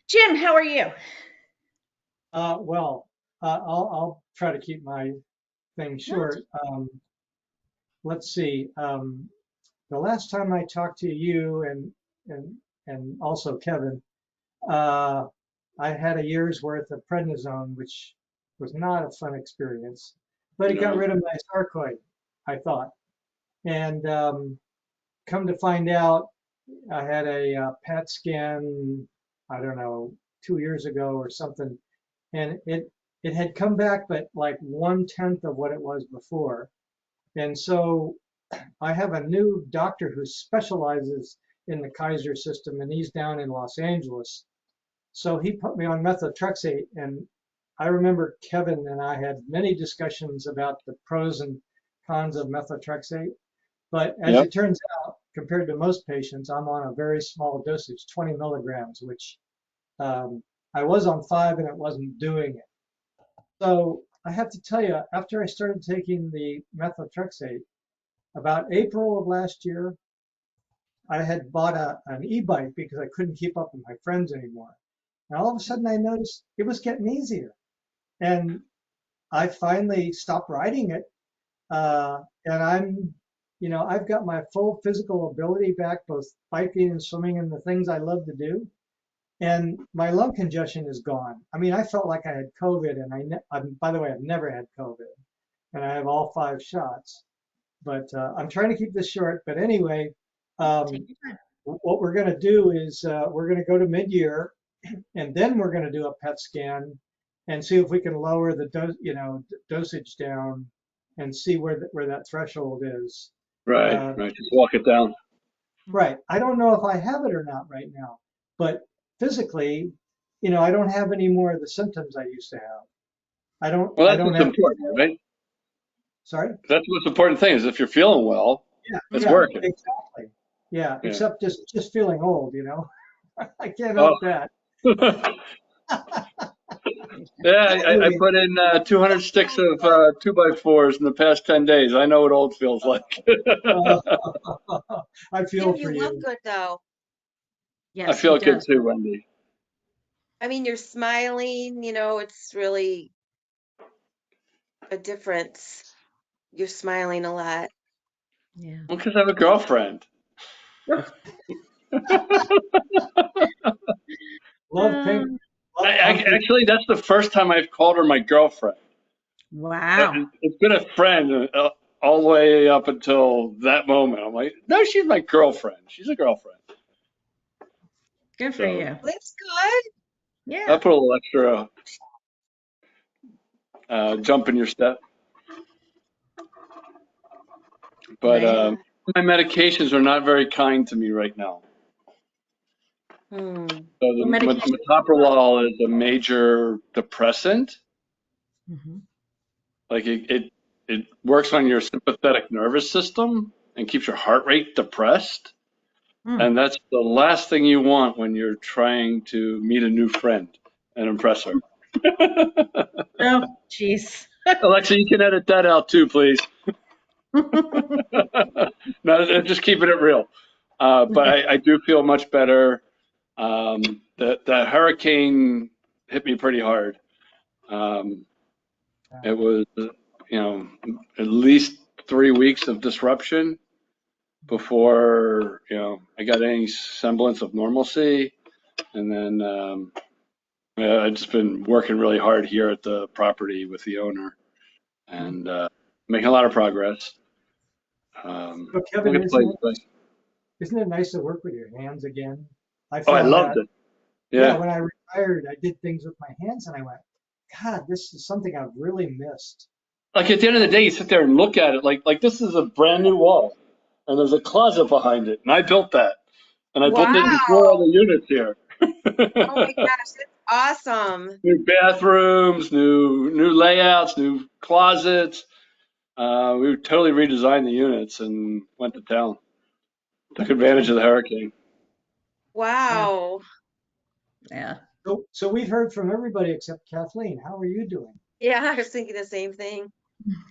Jim, how are you? Well, I'll try to keep my thing No. short. Let's see. The last time I talked to you and and also Kevin, uh, I had a year's worth of prednisone, which was not a fun experience, but it got No. rid of my sarcoid, I thought. And come to find out, I had a PET scan, I don't know, 2 years ago or something, and it had come back, but like 1/10 of what it was before. And so I have a new doctor who specializes in the Kaiser system, and he's down in Los Angeles. So he put me on methotrexate, and I remember Kevin and I had many discussions about the pros and cons of methotrexate. But as Yep. it turns out, compared to most patients, I'm on a very small dosage, 20 milligrams, which um, I was on 5 and it wasn't doing it. So I have to tell you, after I started taking the methotrexate, about April of last year, I had bought an e-bike because I couldn't keep up with my friends anymore. And all of a sudden I noticed it was getting easier. And I finally stopped riding it. And I've got my full physical ability back, both biking and swimming and the things I love to do. And my lung congestion is gone. I mean, I felt like I had COVID, and by the way, I've never had COVID, and I have all 5 shots. But I'm trying to keep this short. But anyway, Take um, your time. what we're going to do is we're going to go to mid-year, and then we're going to do a PET scan and see if we can lower the dosage down and see where that threshold is. Right, Uh, right. Just walk it down. right. I don't know if I have it or not right now, but physically, I don't have any more of the symptoms I used to have. I don't. Well, I that's don't what's have. important, right? Sorry. That's the most important thing is if you're feeling well, Yeah. it's Yeah. working. Exactly. Yeah. Yeah. Except just feeling old. I can't Oh. help that. Yeah, I Anyway, put in 200 sticks of 2x4s in the past 10 days. I know what old feels like. uh, I feel Jim, for you look you. good though. I Yes, he feel good does. too, Wendy. I mean, you're smiling, it's really a difference. You're smiling a lot. Yeah. Well, because I have a girlfriend. Love pink. Um, Love pumpkin. Actually, that's the first time I've called her my girlfriend. wow. It's been a friend all the way up until that moment. I'm like, no, she's my girlfriend. She's a girlfriend. Good for So you. That's good. that Yeah. put a little extra jump in your step. But Right. Yeah. my medications are not very kind to me right now. Hmm. So What the medication do you metoprolol is a major depressant. want? Hmm. Like it works on your sympathetic nervous system and keeps your heart rate depressed. And that's the last thing you want when you're trying to meet a new friend and impress her. Oh, jeez. Alexa, you can edit that out too, please. No, just keeping it real. But I do feel much better. The hurricane hit me pretty hard. Um, it was, at least 3 weeks of disruption before, I got any semblance of normalcy. And then yeah, I've just been working really hard here at the property with the owner and making a lot of progress. So Look Kevin, at the place. Like, isn't it nice to work with your hands again? I oh, I found loved that, it. yeah, Yeah. when I retired, I did things with my hands and I went, God, this is something I've really missed. Like at the end of the day, you sit there and look at it like this is a brand new wall, and there's a closet behind it, and I built that, and I built it in four Wow. other units here. Oh my gosh, that's awesome. New bathrooms, new layouts, new closets. We totally redesigned the units and went to town. Took advantage of the hurricane. Yeah. Wow. Yeah. So we've heard from everybody except Kathleen. How are you doing? Yeah, I was thinking the same thing.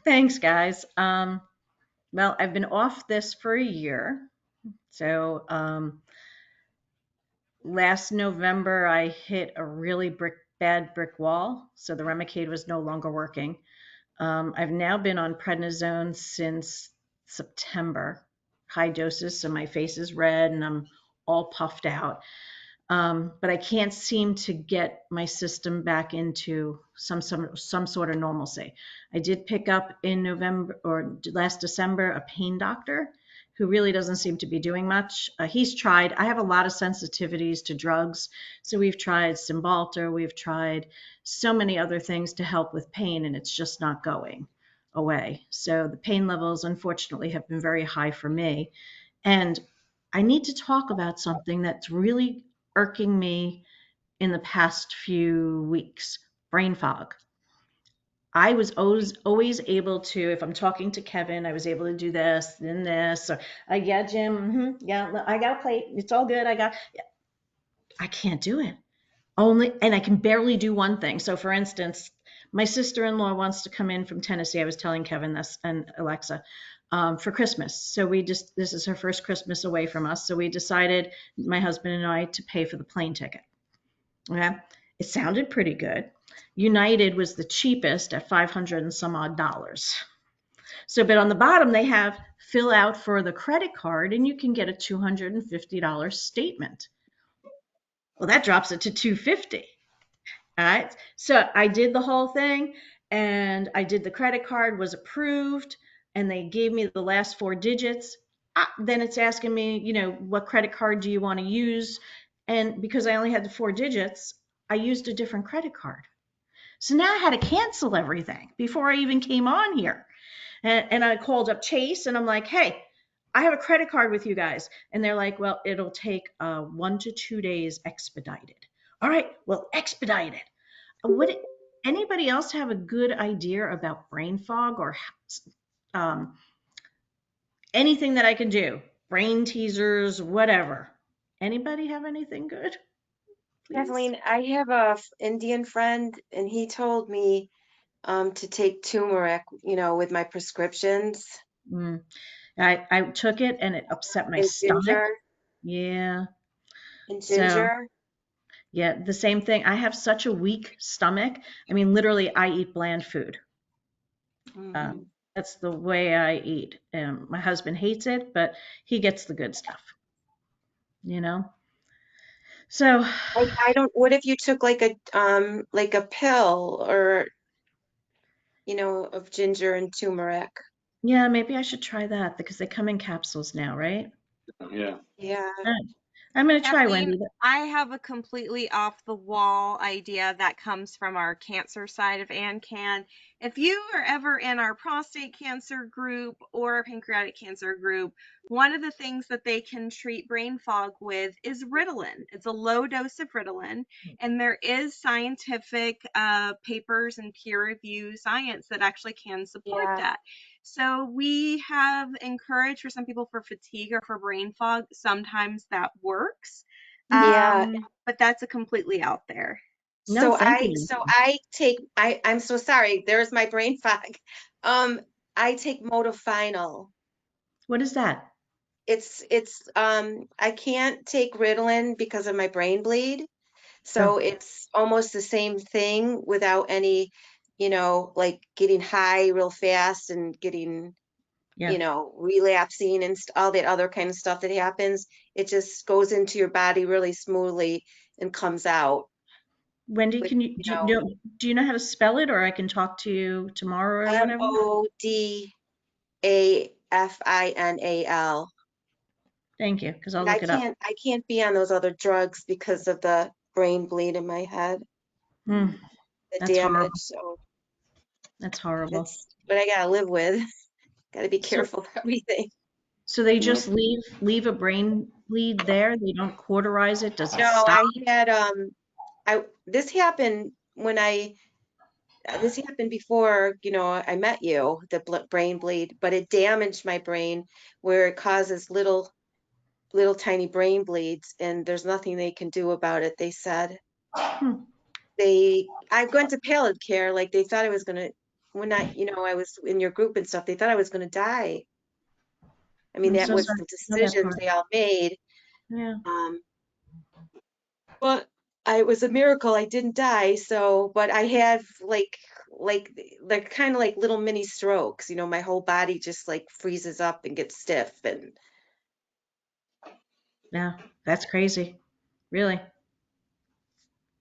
Thanks, guys. Well, I've been off this for a year. So, last November, I hit a really bad brick wall, so the Remicade was no longer working. I've now been on prednisone since September, high doses, so my face is red and I'm all puffed out. But I can't seem to get my system back into some sort of normalcy. I did pick up in November or last December a pain doctor who really doesn't seem to be doing much. He's tried. I have a lot of sensitivities to drugs, so we've tried Cymbalta, we've tried so many other things to help with pain, and it's just not going away. So the pain levels, unfortunately, have been very high for me. And I need to talk about something that's really irking me in the past few weeks: brain fog. I was always able to, if I'm talking to Kevin, I was able to do this, then this, or yeah, Jim, yeah, I got a plate. It's all good. I can't do it. And I can barely do one thing. So, for instance, my sister-in-law wants to come in from Tennessee. I was telling Kevin this and Alexa for Christmas. So this is her first Christmas away from us. So we decided, my husband and I, to pay for the plane ticket. Okay. It sounded pretty good. United was the cheapest at 500 and some odd dollars. So, but on the bottom, they have fill out for the credit card and you can get a $250 statement. Well, that drops it to 250. All right. So I did the whole thing and I did the credit card, was approved, and they gave me the last four digits. Then it's asking me, what credit card do you want to use? And because I only had the four digits, I used a different credit card. So now I had to cancel everything before I even came on here. And I called up Chase and I'm like, hey, I have a credit card with you guys. And they're like, well, it'll take 1 to 2 days expedited. All right, well, expedited. Would anybody else have a good idea about brain fog or um, anything that I can do? Brain teasers, whatever. Anybody have anything good? Please. Kathleen, I have a Indian friend, and he told me to take turmeric, with my prescriptions Mm. I took it and it upset my and stomach. ginger Yeah. and So, ginger. yeah, the same thing. I have such a weak stomach. I mean, literally, I eat bland food. Hmm. That's the way I eat. My husband hates it, but he gets the good stuff, you know? So, I don't. What if you took like a pill or of ginger and turmeric? yeah, maybe I should try that because they come in capsules now, right? Yeah. Yeah. All right. I'm going to try, Kathleen, Wendy. I have a completely off the wall idea that comes from our cancer side of ANCAN. If you are ever in our prostate cancer group or pancreatic cancer group, one of the things that they can treat brain fog with is Ritalin. It's a low dose of Ritalin, and there is scientific papers and peer review science that actually can support Yeah. that. So we have encouraged for some people for fatigue or for brain fog. Sometimes that works. Yeah. But that's a completely out there. No, So thank I you. so I take I'm so sorry. There's my brain fog. Um, I take modafinil. What is that? It's I can't take Ritalin because of my brain bleed. Oh, So it's almost the same thing without any, like getting high real fast and getting, yeah. relapsing and all that other kind of stuff that happens. It just goes into your body really smoothly and comes out Wendy, with, can you do you know how to spell it, or I can talk to you tomorrow or whatever? Modafinal. Thank you, because I'll And I look it up. can't I can't be on those other drugs because of the brain bleed in my head, Hmm, the that's damage. horrible. So That's horrible. it's what I gotta live with. Gotta be So, careful of everything. so they Yeah. just leave a brain bleed there. They don't cauterize it. Does it No, stop? I had I this happened when I this happened before, I met you, the brain bleed, but it damaged my brain where it causes little tiny brain bleeds, and there's nothing they can do about it. They said Hmm. I went to palliative care, like they thought I was gonna when I was in your group and stuff, they thought I was gonna die. I mean, I'm that so was sorry the to know that decisions part. they all made. Yeah. Um, But it was a miracle I didn't die. So, but I had like they're kind of like little mini strokes. My whole body just like freezes up and gets stiff. And Yeah, that's crazy. Really.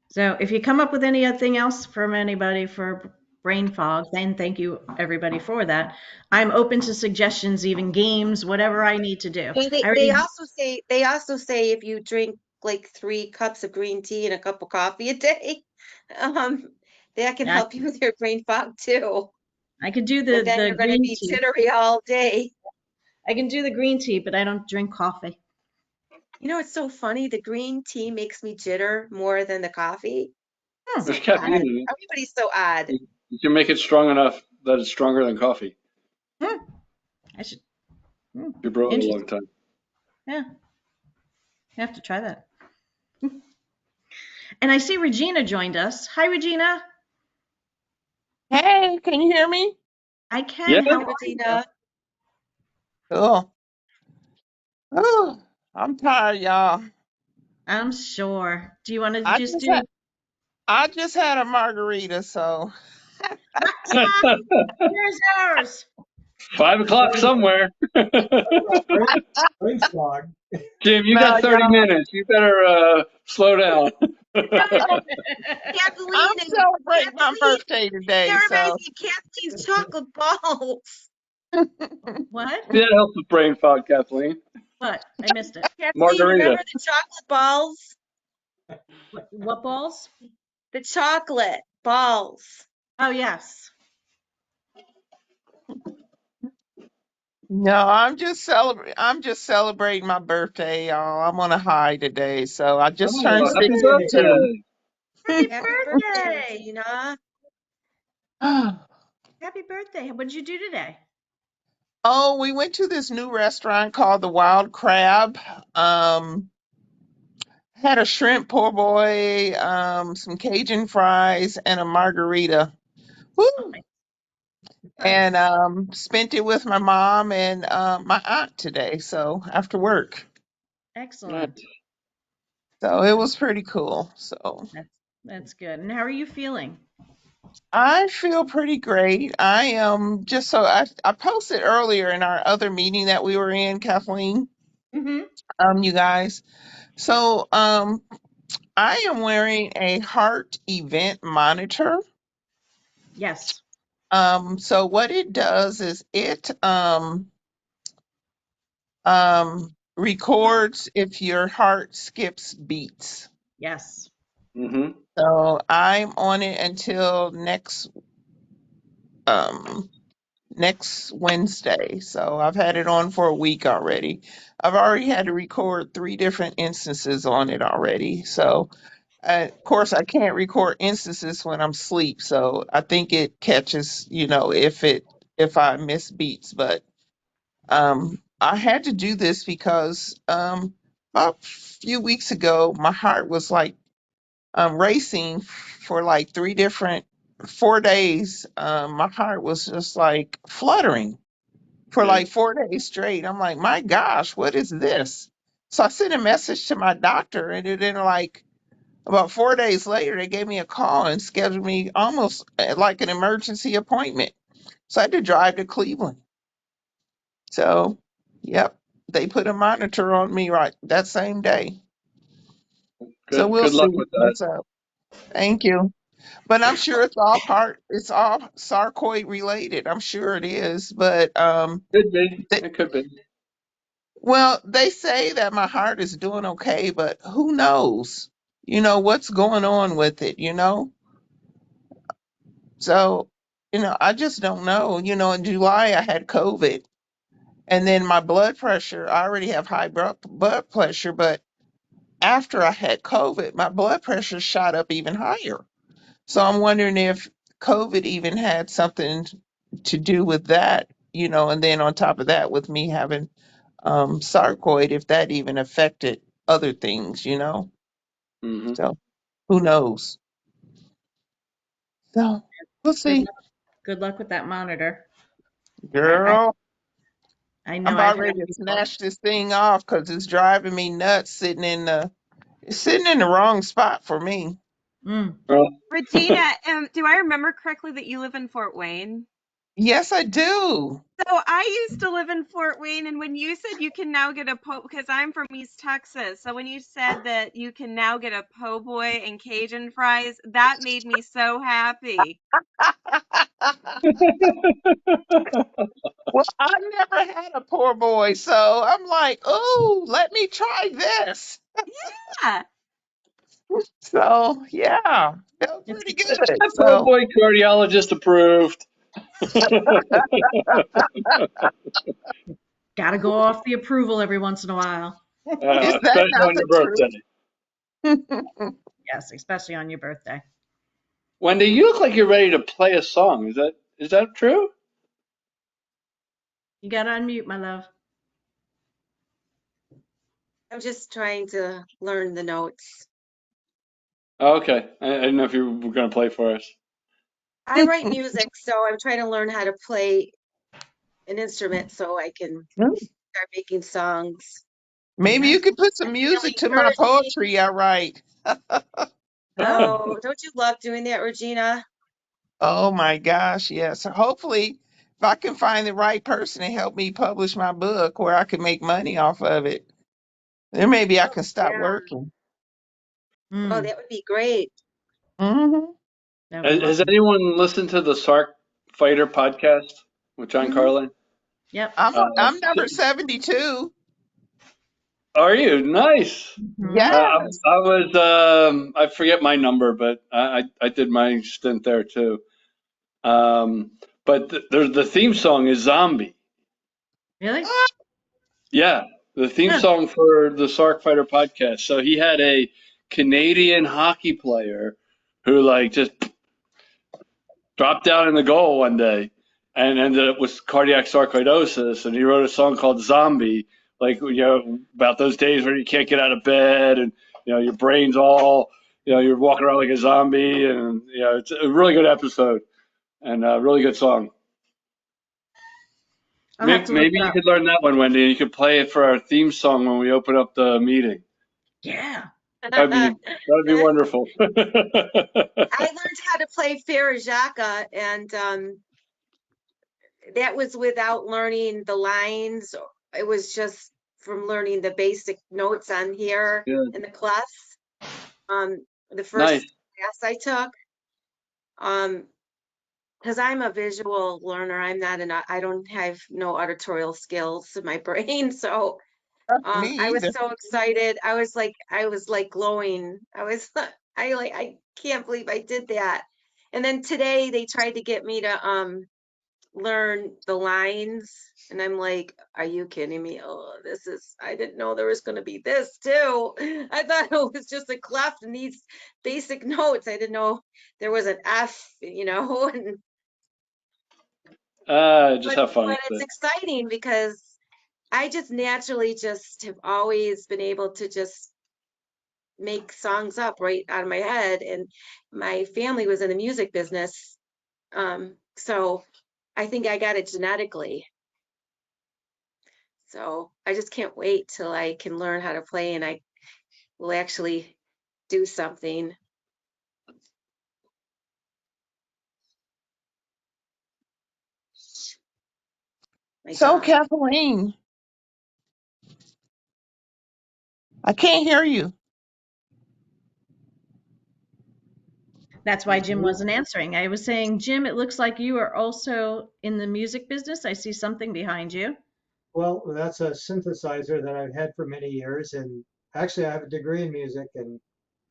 So if you come up with anything else from anybody for brain fog, then thank you everybody for that. I'm open to suggestions, even games, whatever I need to do. Well, I they already, also say if you drink like 3 cups of green tea and a cup of coffee a day, um, that can I, help you with your brain fog too. I could do But the then the you're going to green be tea. jittery all day. I can do the green tea, but I don't drink coffee. It's so funny. The green tea makes me jitter more than the coffee. Hmm. There's So caffeine odd. in it. Everybody's so odd. You can make it strong enough that it's stronger than coffee. Hmm. I should. Hmm. You brought it a long Interesting. time. Yeah, I have to try that. And I see Regina joined us. Hi, Regina. Hey, can you hear me? I Yeah. can. Hey, How are you? Regina. Cool. Oh, I'm tired, y'all. I'm sure. Do you want to I just just had do? I just had a margarita, so Here's ours. 5 o'clock Talk somewhere. about brain fog. Jim, you no, got 30 y'all. minutes. You better slow down. I'm Kathleen and celebrating my Kathleen. birthday today, That reminds so me of Kathleen's chocolate balls. What? That helps with brain fog, Kathleen. What? I missed it. Kathleen, Margarita. remember the chocolate balls? What balls? The chocolate balls. Oh, yes. no, I'm just celebrating my birthday, y'all. I'm on a high today, so I just turned Oh, happy 62. birthday. Happy Happy birthday, birthday. Regina. Happy birthday. What did you do today? Oh, we went to this new restaurant called the Wild Crab. Um, Had a shrimp po' boy, some Cajun fries, and a margarita. Oh, Woo! And nice. spent it with my mom and my aunt today. So after work, Excellent. so it was pretty cool. So That's that's good. And how are you feeling? I feel pretty great. I am just so I posted earlier in our other meeting that we were in, Kathleen, Mm-hmm. you guys. So I am wearing a heart event monitor. Yes. So what it does is it records if your heart skips beats. Yes. Mm-hmm. So I'm on it until um next Wednesday. So I've had it on for a week already. I've already had to record 3 different instances on it already. So of course I can't record instances when I'm asleep. So I think it catches, if I miss beats, but I had to do this because about a few weeks ago, my heart was like racing for like 4 days. My heart was just like fluttering for Yeah. like 4 days straight. I'm like, my gosh, what is this? So I sent a message to my doctor, and then like about 4 days later, they gave me a call and scheduled me almost like an emergency appointment. So I had to drive to Cleveland. So, yep, they put a monitor on me right that same day. So Good. we'll Good see luck with that. what's up. Thank you. But I'm sure it's all sarcoid related. I'm sure it is. But Could be. they, It could be. well, they say that my heart is doing okay, but who knows? What's going on with it, you know? So, I just don't know. In July I had COVID, and then my blood pressure, I already have high blood pressure, but after I had COVID, my blood pressure shot up even higher. So I'm wondering if COVID even had something to do with that, and then on top of that, with me having sarcoid, if that even affected other things. Mm-hmm. So who knows? So we'll Good see. luck. Good luck with that monitor. I Girl, I I'm know I've about had ready to before. snatch this thing off because it's driving me nuts sitting in the It's sitting in the wrong spot for me. Mm. Well, Regina, do I remember correctly that you live in Fort Wayne? Yes, I do. So I used to live in Fort Wayne, and when you said you can now get a because I'm from East Texas, so when you said that you can now get a po' boy and Cajun fries, that made me so happy. Well, I never had a poor boy, so I'm like, oh, let me try this. Yeah. So yeah, felt It's pretty good. oh So boy, cardiologist approved. got to go off the approval every once in a while. is that Especially not on the your birthday. truth? Yes, especially on your birthday. Wendy, you look like you're ready to play a song. Is that true? You got to unmute, my love. I'm just trying to learn the notes. Oh, okay. I didn't know if you were going to play for us. I write music, so I'm trying to learn how to play an instrument so I can start making songs. Maybe you Nice. could put My some family music to my encouraged me. poetry I write. Oh, don't you love doing that, Regina? Oh my gosh, yes. Hopefully, if I can find the right person to help me publish my book where I can make money off of it, then maybe I Oh, can stop yeah. working. Oh, Mm, that would be great. Hmm. that would be Has awesome. anyone listened to the Sark Fighter podcast with John Hmm. Carlin? Yep. I'm number 72. Are you? Nice. Hmm. Yes. I was, I forget my number, but I did my stint there too. Um, but the theme song is Zombie. Really? Yeah, the theme Huh. song for the Sark Fighter podcast. So he had a Canadian hockey player who like just dropped down in the goal one day and ended up with cardiac sarcoidosis, and he wrote a song called Zombie, like about those days where you can't get out of bed and your brain's all you're walking around like a zombie, and it's a really good episode and a really good song. I'll have Maybe, to look maybe it you up. could learn that one, Wendy, and you could play it for our theme song when we open up the meeting. Yeah. That'd be I wonderful. learned how to play Farajaka, and that was without learning the lines. It was just from learning the basic notes on here Yeah, in the class. The nice. first class I took, because I'm a visual learner. I'm not I don't have no auditorial skills in my brain. So Me I was either. so excited. I was like glowing. I can't believe I did that. And then today they tried to get me to learn the lines, and I'm like, are you kidding me? Oh, I didn't know there was going to be this too. I thought it was just a clef and these basic notes. I didn't know there was an F. And Just but have fun but with it's it. exciting because I just naturally just have always been able to just make songs up right out of my head, and my family was in the music business. So I think I got it genetically. So I just can't wait till I can learn how to play and I will actually do something. My So dog. Kathleen, I can't hear you. That's why Jim wasn't answering. I was saying, Jim, it looks like you are also in the music business. I see something behind you. Well, that's a synthesizer that I've had for many years, and actually I have a degree in music, and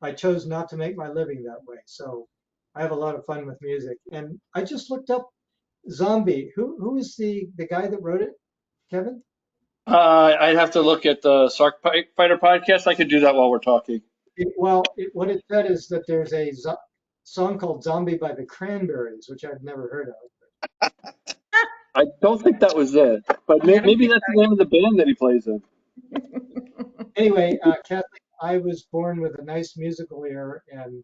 I chose not to make my living that way. So I have a lot of fun with music. And I just looked up Zombie. Who is the guy that wrote it, Kevin? I'd have to look at the Fighter podcast. I could do that while we're talking. What it said is that there's a song called Zombie by the Cranberries, which I've never heard of. I don't think that was it, but I haven't maybe picked that's the name of the band that he plays in. that. Anyway, Kathleen, I was born with a nice musical ear, and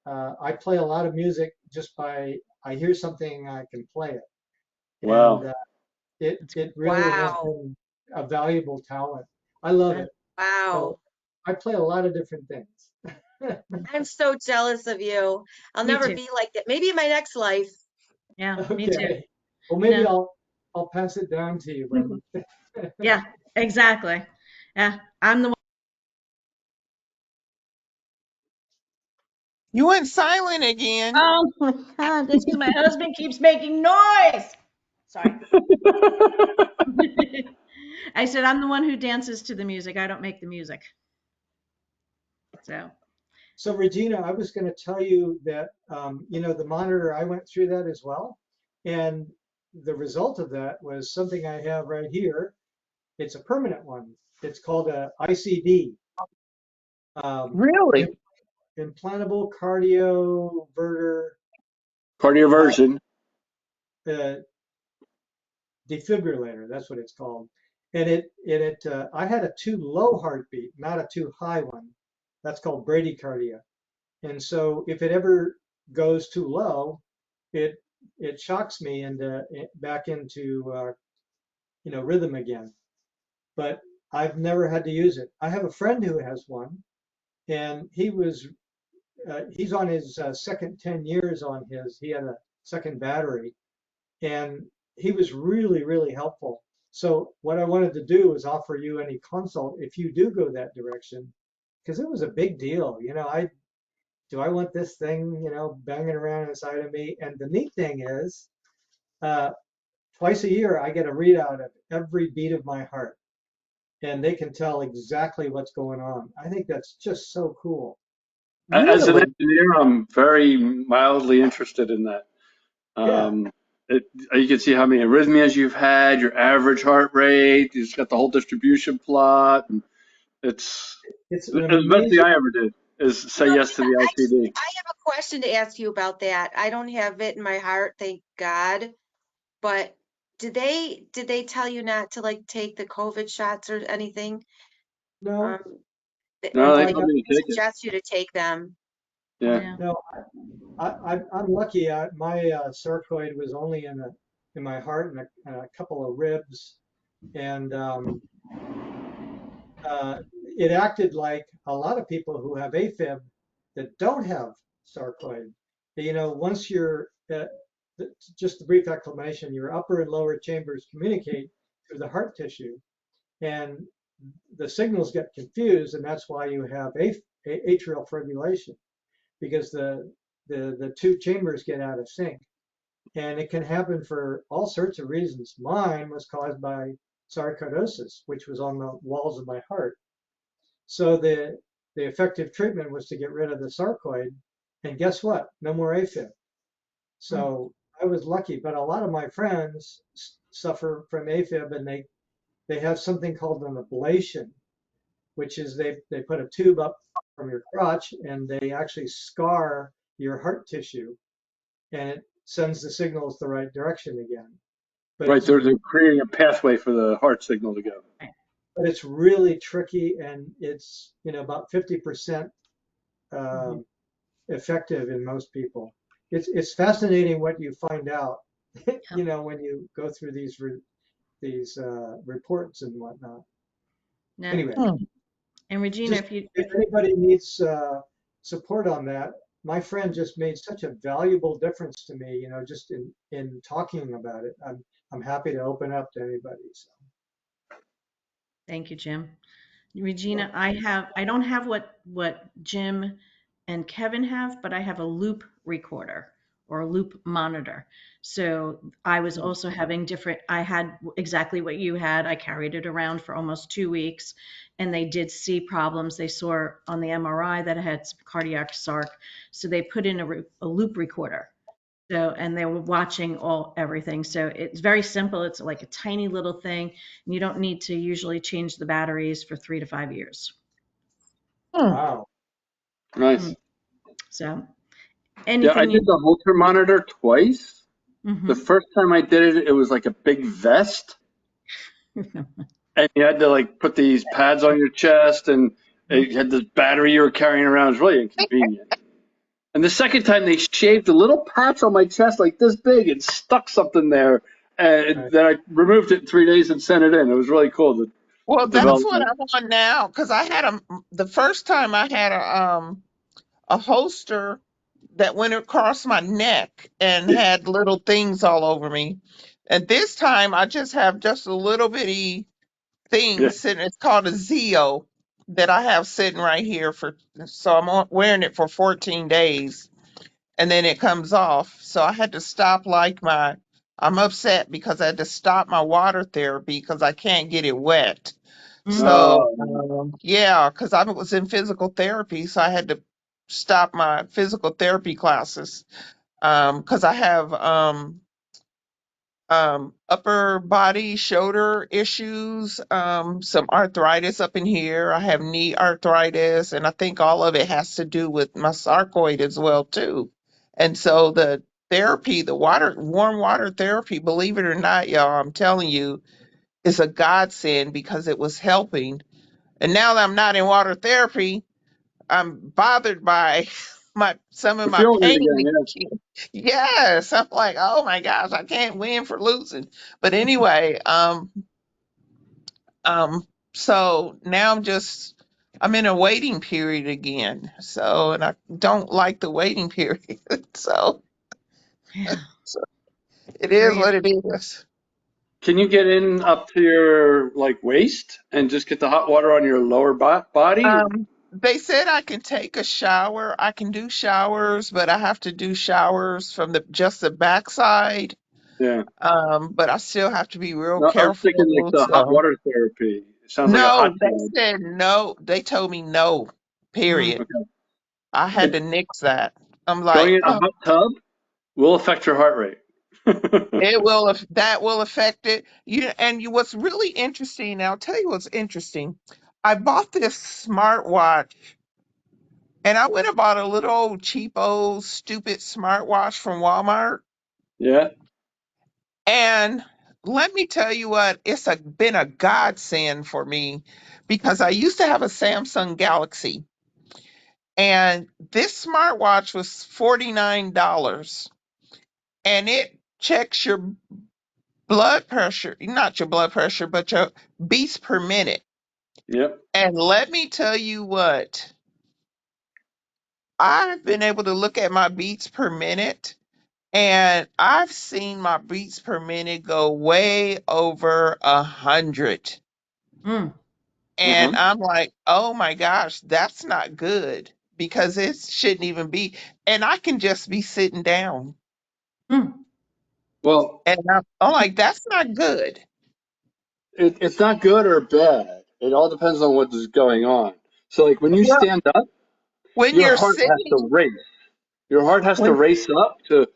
I play a lot of music just by I hear something, I can play it, and Wow. it really has Wow. been a valuable talent. I love Huh. it. So Wow. I play a lot of different things. I'm so jealous of you. I'll Me never too. be like that. Maybe in my next life. Yeah, me too. Okay. Well, You maybe know, I'll pass it down to you when. yeah, exactly. Yeah, I'm the one. You went silent again. Oh my God, that's because my husband keeps making noise. Sorry. I said I'm the one who dances to the music. I don't make the music. So, So Regina, I was going to tell you that, the monitor, I went through that as well. And the result of that was something I have right here. It's a permanent one. It's called a ICD, um, Really? implantable cardioverter uh, Cardioversion. uh, defibrillator. That's what it's called. And I had a too low heartbeat, not a too high one. That's called bradycardia. And so if it ever goes too low, it it shocks me into back into rhythm again. But I've never had to use it. I have a friend who has one, and he's on his second 10 years on his. He had a second battery, and he was really, really helpful. So what I wanted to do was offer you any consult if you do go that direction, because it was a big deal. I want this thing, banging around inside of me. And the neat thing is, uh, twice a year I get a readout of every beat of my heart, and they can tell exactly what's going on. I think that's just so cool. As an Really? engineer, I'm very mildly interested in that. Yeah, Um, you can see how many arrhythmias you've had, your average heart rate. It's got the whole distribution plot. And it's it's an the best thing amazing. I ever did is You say know, yes to the LCD. I have a question to ask you about that. I don't have it in my heart, thank God. But did they tell you not to like take the COVID shots or anything? No, Um, No, they no, I like told got me to take it. suggest you to take them. Yeah. yeah. no. I'm lucky. My sarcoid was only in my heart and a couple of ribs, and uh, it acted like a lot of people who have AFib that don't have sarcoid. Once just a brief exclamation, your upper and lower chambers communicate through the heart tissue, and the signals get confused, and that's why you have atrial fibrillation, because the two chambers get out of sync. And it can happen for all sorts of reasons. Mine was caused by sarcoidosis, which was on the walls of my heart. So the effective treatment was to get rid of the sarcoid, and guess what? No more AFib. Mm. So I was lucky, but a lot of my friends suffer from AFib, and they have something called an ablation, which is they put a tube up from your crotch and they actually scar your heart tissue, and it sends the signals the right direction again. But Right. it's They're creating a pathway for the heart signal to go. but it's really tricky, and it's about 50% Mm-hmm. um, effective in most people. It's fascinating what you find out, Yep. when you go through these reports and whatnot. Yeah. Anyway, Hmm. And Regina, just if you, if anybody needs support on that, my friend just made such a valuable difference to me, just in talking about it. I'm happy to open up to anybody. So, thank you, Jim. Regina, well, I don't have what Jim and Kevin have, but I have a loop recorder or a loop monitor. So I was hmm, also having I had exactly what you had. I carried it around for almost 2 weeks, and they did see problems. They saw on the MRI that I had some cardiac sarc. So they put in a loop recorder. So, and they were watching everything. So it's very simple. It's like a tiny little thing. And you don't need to usually change the batteries for 3 to 5 years. Hmm. wow. Mm. Nice. So Yeah, I anything did you, the Holter monitor twice. The hmm first time I did it, it was like a big vest, and you had to like put these pads on your chest, and you had this battery you were carrying around. It was really inconvenient. And the second time, they shaved a little patch on my chest like this big and stuck something there. And Right. then I removed it in 3 days and sent it in. It was really cool. Well, that's what development. I'm on now because I had the first time I had a holster that went across my neck and Yeah. had little things all over me. And this time I just have just a little bitty thing Yeah. sitting. It's called a Zeo that I have sitting right here so wearing it for 14 days and then it comes off. So I had to stop I'm upset because I had to stop my water therapy because I can't get it wet. Mm. So, Um, yeah, because I was in physical therapy, so I had to stop my physical therapy classes. Because I have upper body, shoulder issues, some arthritis up in here. I have knee arthritis, and I think all of it has to do with my sarcoid as well too. And so the therapy, warm water therapy, believe it or not, y'all, I'm telling you, is a godsend because it was helping. And now that I'm not in water therapy, I'm bothered by some of you're my feeling it pain. again. Yes, I'm like, oh my gosh, I can't win for losing. But anyway, um, so now I'm in a waiting period again. So, and I don't like the waiting period. So, Yeah, so it is very what it is. Can you get in up to your like waist and just get the hot water on your lower body? They said I can take a shower. I can do showers, but I have to do showers from just the backside. Yeah. But I still have to be real No, I was thinking like careful. the hot So water therapy. It sounds like a hot no, they tub. said no. They told me no. mm. Period. Okay. I had It, to nix that. I'm going like, in a oh, hot tub will affect your heart rate. it will. That will affect it. What's really interesting. I'll tell you what's interesting. I bought this smartwatch, and I went and bought a little old cheapo, stupid smartwatch from Walmart. Yeah. And let me tell you what, been a godsend for me because I used to have a Samsung Galaxy and this smartwatch was $49 and it checks your blood pressure, not your blood pressure, but your beats per minute. Yep. And let me tell you what, I've been able to look at my beats per minute and I've seen my beats per minute go way over 100. Mm. And Hmm. I'm like, oh my gosh, that's not good because it shouldn't even be. And I can just be sitting down. Mm. Well, And I'm like, that's not good. it's not good or bad. It all depends on what is going on. So, like when you Well, stand up, when your you're heart has sitting, to race. Your heart has to when race up to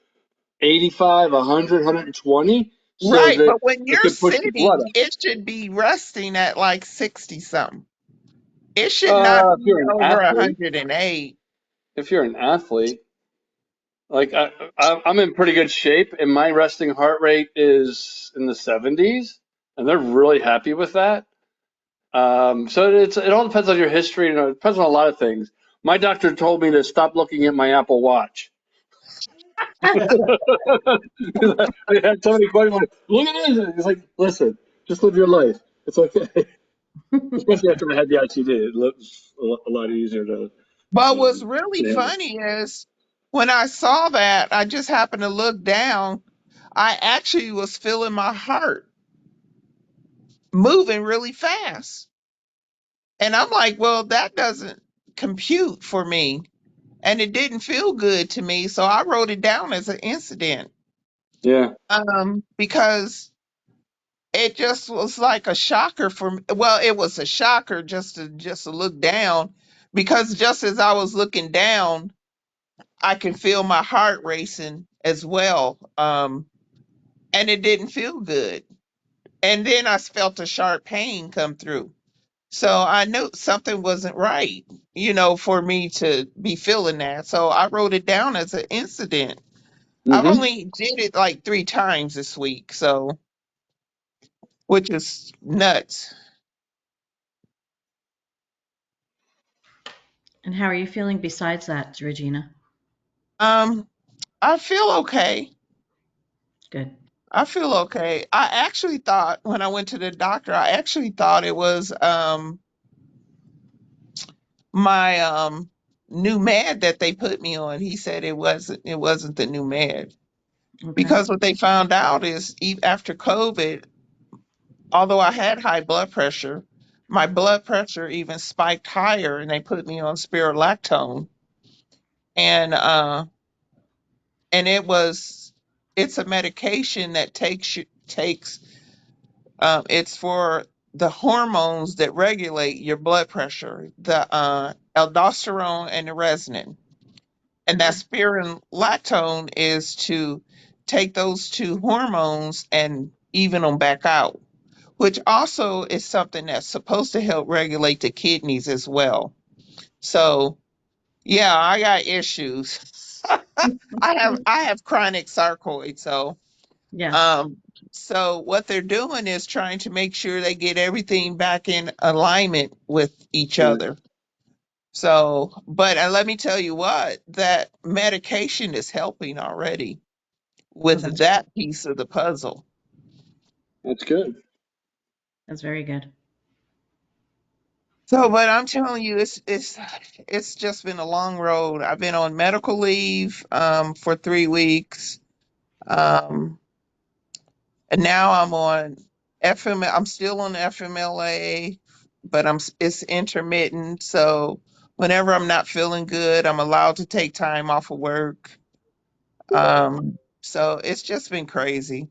85, 100, 120 so right, that but when it you're can push the blood sitting, up. it should be resting at like 60 something. It should not If be you're an over athlete, 108. if you're an athlete, like I'm in pretty good shape, and my resting heart rate is in the 70s, and they're really happy with that. So it all depends on your history, and it depends on a lot of things. My doctor told me to stop looking at my Apple Watch. I had so many questions. Like, look at this. He's like, listen, just live your life. It's okay. Especially after I had the ICD, it looks a lot easier to But what's really handle. funny is when I saw that, I just happened to look down. I actually was feeling my heart moving really fast. And I'm like, well, that doesn't compute for me. And it didn't feel good to me. So I wrote it down as an incident. Yeah. Because it just was like a shocker for me. Well, it was a shocker just to look down because just as I was looking down, I can feel my heart racing as well. And it didn't feel good. And then I felt a sharp pain come through. So I knew something wasn't right, for me to be feeling that. So I wrote it down as an incident. I've Hmm. only did it like 3 times this week, so which is nuts. And how are you feeling besides that, Regina? Um, I feel okay. Good. I feel okay. I actually thought when I went to the doctor, I actually thought it was my new med that they put me on. He said it wasn't the new med. Okay. Because what they found out is after COVID, although I had high blood pressure, my blood pressure even spiked higher and they put me on spirulactone. And and it's a medication that takes it's for the hormones that regulate your blood pressure, the aldosterone and the renin. And that spironolactone is to take those two hormones and even them back out, which also is something that's supposed to help regulate the kidneys as well. So yeah, I got issues. I have chronic sarcoid, Yeah, um so what they're doing is trying to make sure they get everything back in alignment with each Right. other. So, but let me tell you what, that medication is helping already well, with that piece of the puzzle. That's good. that's very good. So, but I'm telling you, it's just been a long road. I've been on medical leave for 3 weeks. Um and now I'm on I'm still on FMLA, but it's intermittent. So whenever I'm not feeling good, I'm allowed to take time off of work. So it's just been crazy.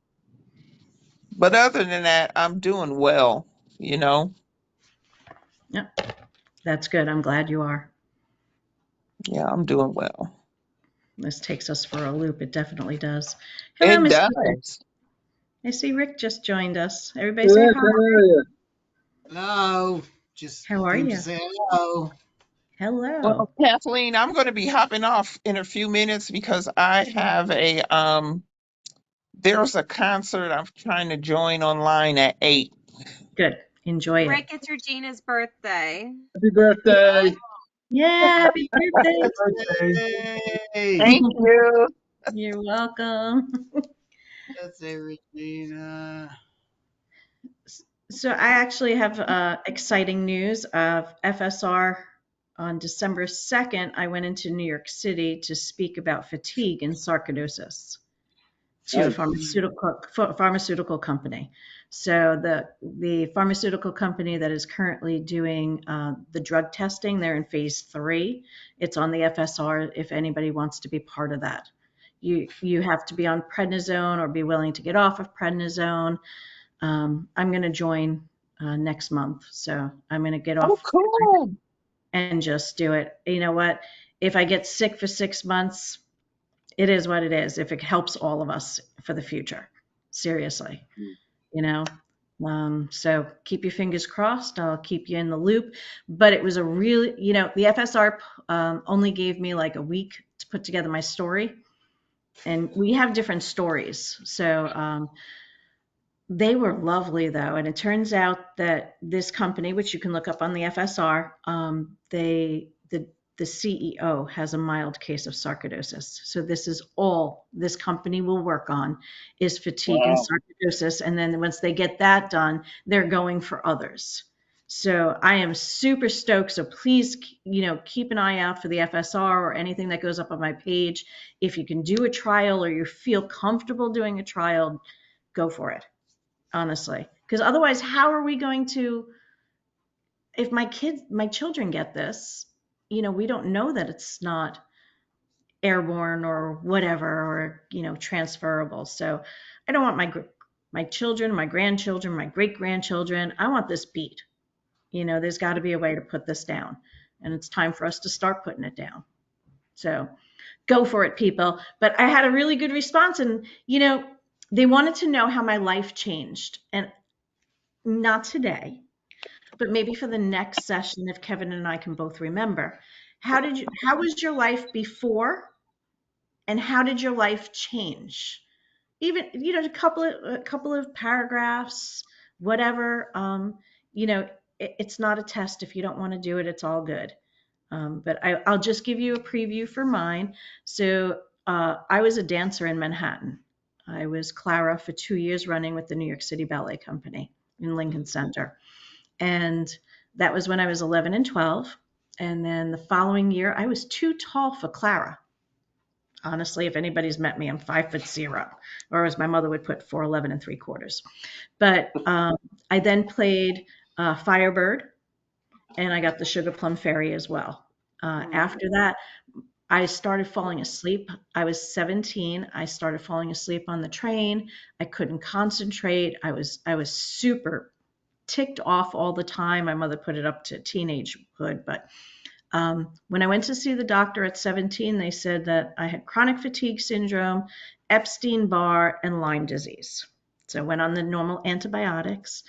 But other than that, I'm doing well, you know? Yep, that's good. I'm glad you are. Yeah, I'm doing well. This takes us for a loop. It definitely does. Hello, It Miss Peter. does. I see Rick just joined us. Everybody say Rick, hi. how are you? Hello. Just How are came to you? say hello. Hello. Well, Kathleen, I'm going to be hopping off in a few minutes because I have there's a concert I'm trying to join online at 8. Good. Enjoy it. Rick, it's Regina's birthday. Happy birthday. Yeah, happy birthday. Birthday. Hey, Thank you. You're welcome. birthday, Regina. So I actually have exciting news of FSR. On December 2nd, I went into New York City to speak about fatigue and sarcoidosis to a Nice. pharmaceutical company. So the pharmaceutical company that is currently doing the drug testing, they're in phase 3. It's on the FSR if anybody wants to be part of that. You have to be on prednisone or be willing to get off of prednisone. I'm going to join next month, so I'm going to get Oh, off cool. and just do it. You know what? If I get sick for 6 months, it is what it is. If it helps all of us for the future, seriously, you know. So keep your fingers crossed. I'll keep you in the loop. But it was a really, the FSR only gave me like a week to put together my story, and we have different stories. So they were lovely though, and it turns out that this company, which you can look up on the FSR, the CEO has a mild case of sarcoidosis. So this is all this company will work on is fatigue and Wow. sarcoidosis, and then once they get that done, they're going for others. So I am super stoked. So please, keep an eye out for the FSR or anything that goes up on my page. If you can do a trial or you feel comfortable doing a trial, go for it, honestly. Because otherwise, how are we going to, if my children get this, we don't know that it's not airborne or whatever, or, transferable. So I don't want my children, my grandchildren, my great grandchildren, I want this beat. There's got to be a way to put this down. And it's time for us to start putting it down. So go for it, people. But I had a really good response. And, they wanted to know how my life changed. And not today, but maybe for the next session, if Kevin and I can both remember. How was your life before and how did your life change? Even, a couple of paragraphs, whatever. It's not a test. If you don't want to do it, it's all good. But I'll just give you a preview for mine. So I was a dancer in Manhattan. I was Clara for 2 years running with the New York City Ballet Company in Lincoln Center. And that was when I was 11 and 12. And then the following year, I was too tall for Clara. Honestly, if anybody's met me, I'm 5'0", or as my mother would put, 4'11 and 3/4. But I then played Firebird, and I got the Sugar Plum Fairy as well. After that, I started falling asleep. I was 17. I started falling asleep on the train. I couldn't concentrate. I was super ticked off all the time. My mother put it up to teenagehood, but when I went to see the doctor at 17, they said that I had chronic fatigue syndrome, Epstein-Barr, and Lyme disease. So I went on the normal antibiotics,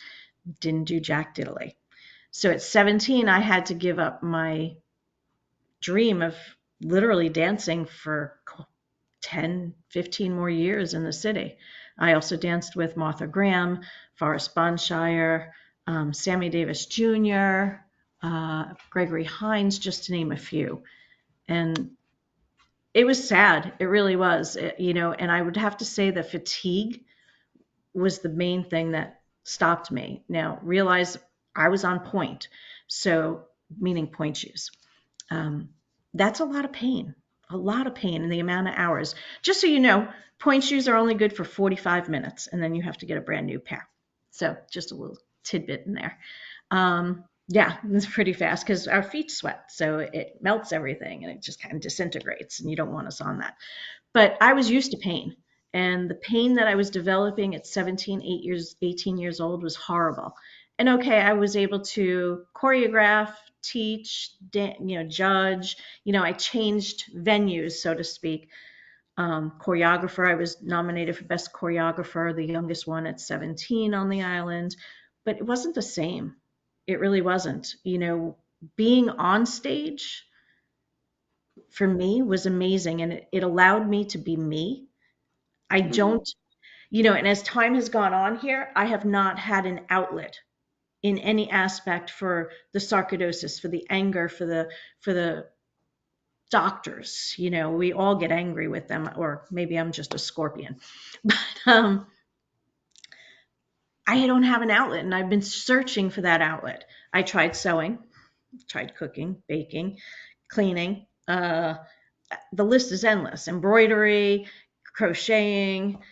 didn't do jack diddly. So at 17, I had to give up my dream of literally dancing for 10, 15 more years in the city. I also danced with Martha Graham, Forrest Bonshire, Sammy Davis Jr., Gregory Hines, just to name a few. And it was sad. It really was, and I would have to say that fatigue was the main thing that stopped me. Now, realize I was on point. So, meaning point shoes. Um, that's a lot of pain in the amount of hours. Just so you know, point shoes are only good for 45 minutes, and then you have to get a brand new pair. So just a little tidbit in there. Yeah, it's pretty fast because our feet sweat, so it melts everything and it just kind of disintegrates, and you don't want us on that. But I was used to pain, and the pain that I was developing at 17, 18 years old was horrible. And okay, I was able to choreograph, teach, judge. I changed venues, so to speak. Choreographer, I was nominated for best choreographer, the youngest one at 17 on the island, but it wasn't the same. It really wasn't. Being on stage for me was amazing, and it allowed me to be me. I don't, and as time has gone on here, I have not had an outlet in any aspect for the sarcoidosis, for the anger, for the doctors. We all get angry with them, or maybe I'm just a scorpion. But I don't have an outlet, and I've been searching for that outlet. I tried sewing, tried cooking, baking, cleaning. The list is endless. Embroidery, crocheting.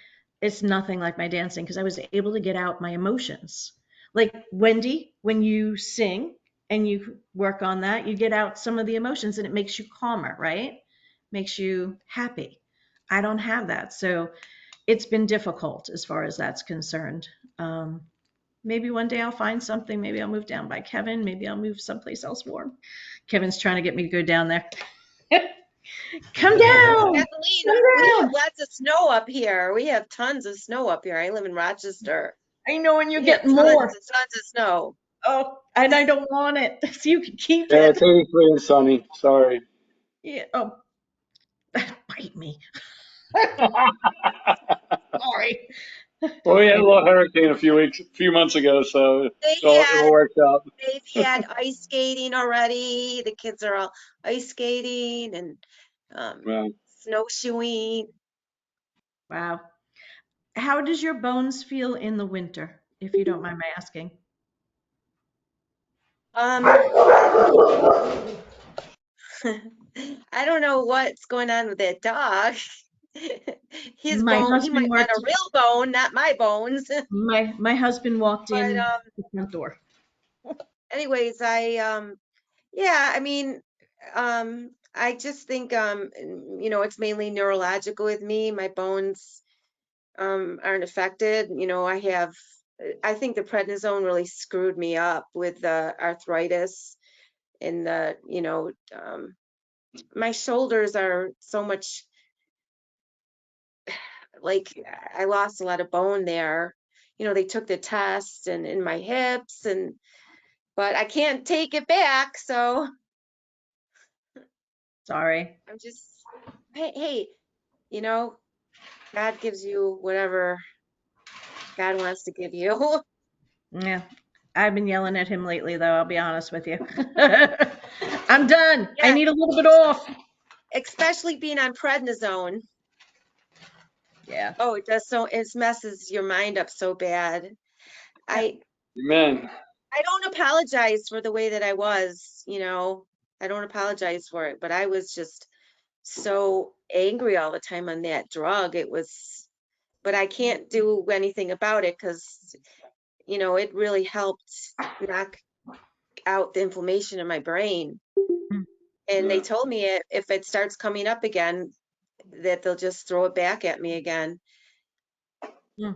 It's nothing like my dancing because I was able to get out my emotions. Like Wendy, when you sing and you work on that, you get out some of the emotions and it makes you calmer, right? Makes you happy. I don't have that. So it's been difficult as far as that's concerned. Maybe one day I'll find something. Maybe I'll move down by Kevin. Maybe I'll move someplace else warm. Kevin's trying to get me to go down there. Come down. Kathleen, Come we have down. lots of snow up here. We have tons of snow up here. I live in Rochester. I know, and you're We have getting tons more. and tons of snow. Oh, and I don't want it. So you can keep Yeah, it. it's 83 and sunny. Sorry. Yeah. Oh, bite me. Sorry. Well, we had I, a little hurricane a few months ago, so They it'll had work out. they've had ice skating already. The kids are all ice skating and um, Well, snowshoeing. wow. How does your bones feel in the winter, if you don't mind my asking? Um, I don't know what's going on with that dog. His My bone, he husband might want a worked. real bone, not my bones. My husband walked But in the front door. anyways, yeah, I mean, I just think it's mainly neurological with me. My bones aren't affected. I think the prednisone really screwed me up with the arthritis and my shoulders are so much like I lost a lot of bone there. They took the test and in my hips but I can't take it back, so Sorry. I'm just hey, you know, God gives you whatever God wants to give you. Yeah. I've been yelling at him lately, though, I'll be honest with you. I'm done. I Yeah, need a little bit off. especially being on prednisone. Yeah. Oh, it does so, it messes your mind up so bad. Yep. I Amen. I don't apologize for the way that I was, you know. I don't apologize for it, but I was just so angry all the time on that drug. It was, but I can't do anything about it because, you know, it really helped knock out the inflammation in my brain. Mm, And they Yeah. told me if it starts coming up again, that they'll just throw it back at me again. mm.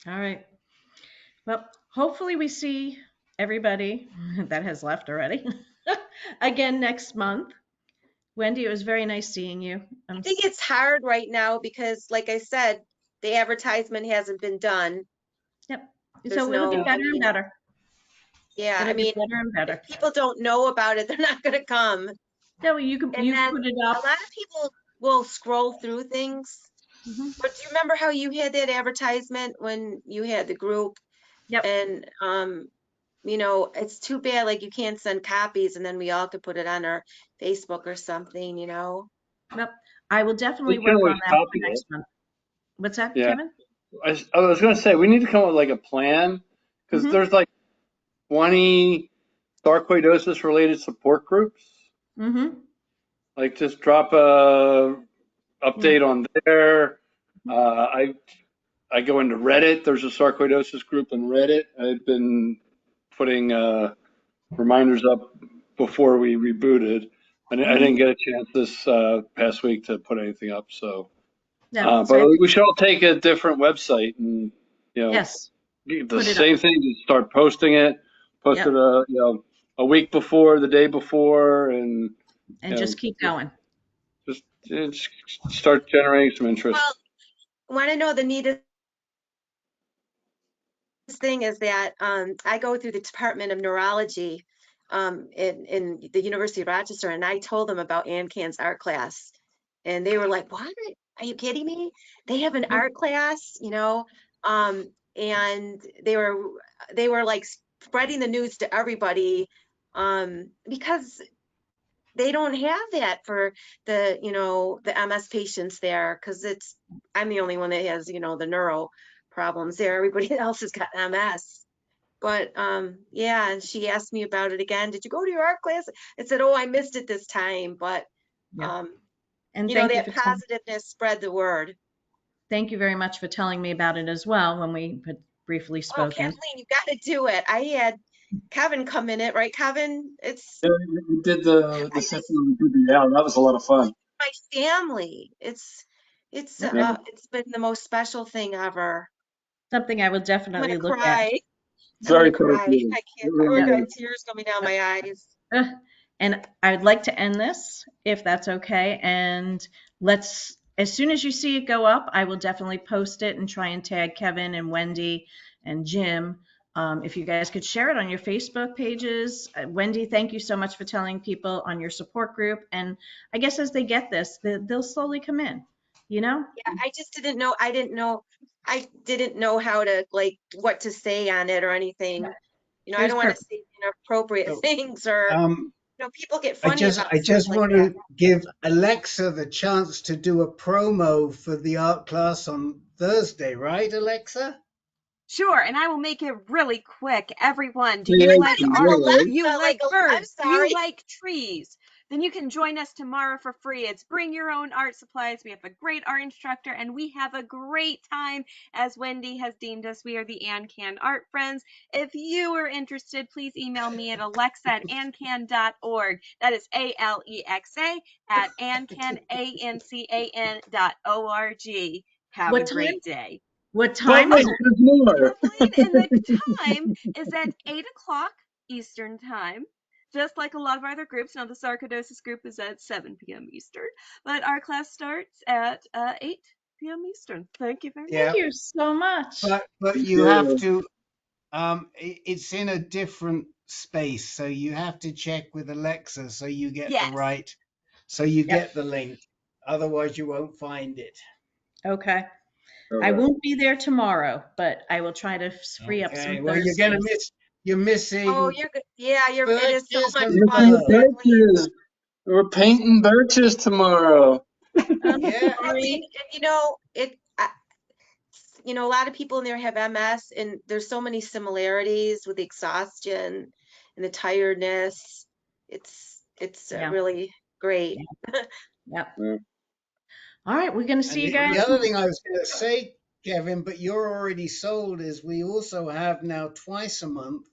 All right. Well, hopefully we see everybody that has left already again next month. Wendy, it was very nice seeing you. I think it's hard right now because, like I said, the advertisement hasn't been done. Yep. There's So it'll get no, I better and mean, better. yeah, I It'll mean, get better and if better. people don't know about it, they're not going to come. No, And you then put it a up. lot of people will scroll through things. Hmm. But do you remember how you had that advertisement when you had the group? Yep. And you know, it's too bad like you can't send copies and then we all could put it on our Facebook or something, you know? Yep. I will We definitely can work on always that copy for it. next month. What's that, Yeah. Kevin? I was going to say, we need to come up with like a plan because Mm-hmm. there's like 20 sarcoidosis related support groups. Mm-hmm. Like just drop a Yeah. update on there. I go into Reddit. There's a sarcoidosis group in Reddit. I've been putting reminders up before we rebooted. I Mm-hmm. didn't get a chance this past week to put anything up. So, Yeah. So but we should all take a different website and yes, the put it up. same thing. Just start posting it. Post it Yep. a week before, the day before, and And just keep going. just start generating some interest. Well, want to know the neatest thing is that I go through the Department of Neurology in the University of Rochester, and I told them about Ann Can's art class, and they were like, "What? Are you kidding me? They have an art class, you know?" And they were like spreading the news to everybody because they don't have that for the, you know, the MS patients there because it's I'm the only one that has, you know, the neuro problems there. Everybody else has got MS. But yeah, and she asked me about it again. Did you go to your art class? I said, "Oh, I missed it this time." But Yeah. um, And you know, thank you that for positiveness spread the word. thank you very much for telling me about it as well when we had briefly Oh, spoken. Kathleen, you got to do it. I had Kevin come in it, right, Kevin? Yeah, we did the I session just on the BBL. That was a lot of fun. my family. Yep. Yeah. It's been the most special thing ever. Something I will I'm gonna definitely look at. cry. I'm gonna Very cry. therapeutic. I It can't. Oh, I really Yep. got is. tears coming down my eyes. Uh, And I'd like to end this if that's okay. And let's, as soon as you see it go up, I will definitely post it and try and tag Kevin and Wendy and Jim. If you guys could share it on your Facebook pages. Wendy, thank you so much for telling people on your support group. And I guess as they get this, they'll slowly come in, you know? Yeah, I just didn't know. I didn't know how to like what to say on it or anything. You know, It I was don't want to perfect. say inappropriate So, things or um, you know, people get funny about I stuff just like want that. to give Alexa the chance to do a promo for the art class on Thursday, right, Alexa? Sure, and I will make it really quick. Everyone, do you Yeah, like Everybody call art? really. Do you Alexa like like I'm birds? Do you sorry. like trees? Then you can join us tomorrow for free. It's bring your own art supplies. We have a great art instructor and we have a great time as Wendy has deemed us. We are the AnCan Art Friends. If you are interested, please email me at alexa@ancan.org. That is Alexa at ancan.org. Have a What time? great day. What But time is wait, it? there's more. Kathleen, and the time is at 8 o'clock Eastern time. Just like a lot of our other groups. Now, the sarcoidosis group is at 7 p.m. Eastern, but our class starts at 8 p.m. Eastern. Thank you very Thank Yeah, much. you so much. but Thank you have you. to. It's in a different space, so you have to check with Alexa so you get the Yes. right, so you Yep. get the link. Otherwise, you won't find it. Okay. I Okay. won't be there tomorrow, but I will try to free up some Okay. Well, Thursdays. you're Oh, missing you're good. Yeah, it is so birches much and We're fun, painting birds. Kathleen. birches. We're painting birches tomorrow. I'm Yeah. Kathleen, sorry. you know, you know, a lot of people in there have MS, and there's so many similarities with the exhaustion and the tiredness. It's Yeah. really great. Yep. Yeah. All right, we're going to And see you the guys. other thing I was going to say, Kevin, but you're already sold, is we also have now twice a month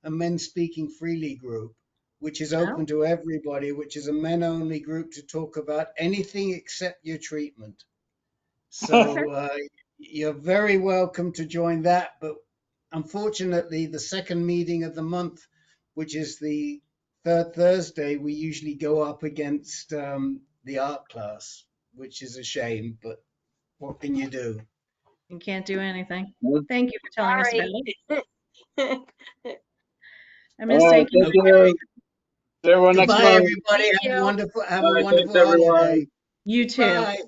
a Men Speaking Freely group, which is Oh, open to everybody, which is a men only group to talk about anything except your treatment. okay. So you're very welcome to join that. But unfortunately, the second meeting of the month, which is the third Thursday, we usually go up against the art class, which is a shame. But what can you do? You can't do anything. Yeah. Thank you for telling us about Sorry. it. And All Miss, right. thank you Thank for Okay. you. sharing. See everyone next Goodbye, month. everybody. Thank you. Have All a right. Thanks, wonderful everyone. holiday. You too. Bye.